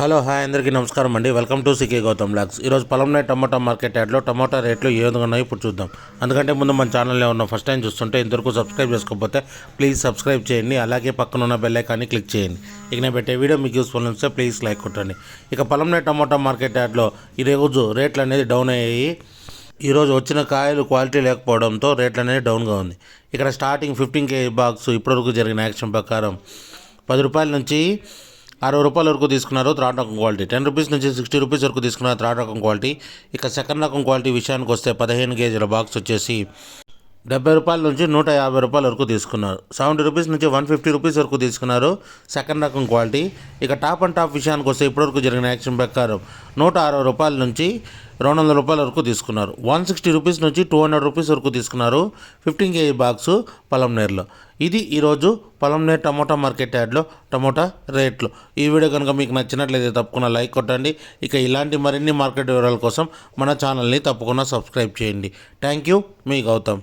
Hello hi అందరికీ నమస్కారం అండి. Welcome to CK Gautam blogs. ఈరోజు పొలంనే టమాటా మార్కెట్ యార్డ్లో టమాటా రేట్లు ఏ విధంగా ఉన్నాయో ఇప్పుడు చూద్దాం. అందుకంటే ముందు మన ఛానల్లో ఉన్న ఫస్ట్ టైం చూస్తుంటే ఇంతవరకు సబ్స్క్రైబ్ చేసుకోకపోతే ప్లీజ్ సబ్స్క్రైబ్ చేయండి. అలాగే పక్కన ఉన్న బెల్ ఐకాన్ని క్లిక్ చేయండి. ఇక నేను పెట్టే వీడియో మీకు యూస్ఫుల్ అనిపిస్తే ప్లీజ్ లైక్ కొట్టండి. ఇక పొలంనే టమాటా మార్కెట్ యార్డ్లో ఈరోజు రేట్లు అనేది డౌన్ అయ్యాయి. ఈరోజు వచ్చిన కాయలు క్వాలిటీ లేకపోవడంతో రేట్లు అనేది డౌన్గా ఉంది. ఇక్కడ స్టార్టింగ్ 15 kg బాక్స్ ఇప్పటివరకు జరిగిన యాక్షన్ ప్రకారం 10 రూపాయల నుంచి 60 రూపాయల వరకు తీసుకున్నారు థర్డ్ రకం క్వాలిటీ. 10 రూపీస్ నుంచి 60 రూపీస్ వరకు తీసుకున్నారు థర్డ్ రకం క్వాలిటీ. ఇక సెకండ్ రకం క్వాలిటీ విషయానికి వస్తే 15 kgల బాక్స్ వచ్చేసి 70 రూపాయల నుంచి 150 రూపాయల వరకు తీసుకున్నారు. 70 రూపీస్ నుంచి 150 రూపీస్ వరకు తీసుకున్నారు సెకండ్ రకం క్వాలిటీ. ఇక టాప్ అండ్ టాప్ విషయానికి వస్తే ఇప్పటివరకు జరిగిన యాక్షన్ ప్రకారం 160 రూపాయల నుంచి 200 రూపాయల వరకు తీసుకున్నారు. 160 రూపీస్ నుంచి 200 రూపీస్ వరకు తీసుకున్నారు 15 kg బాక్సు పొలంనేరులో. ఇది ఈరోజు పొలంనేరు టమోటా మార్కెట్ యార్డ్లో టమోటా రేట్లు. ఈ వీడియో కనుక మీకు నచ్చినట్లయితే తప్పకుండా లైక్ కొట్టండి. ఇక ఇలాంటి మరిన్ని మార్కెట్ వివరాల కోసం మన ఛానల్ని తప్పకుండా సబ్స్క్రైబ్ చేయండి. థ్యాంక్ యూ, మీ గౌతమ్.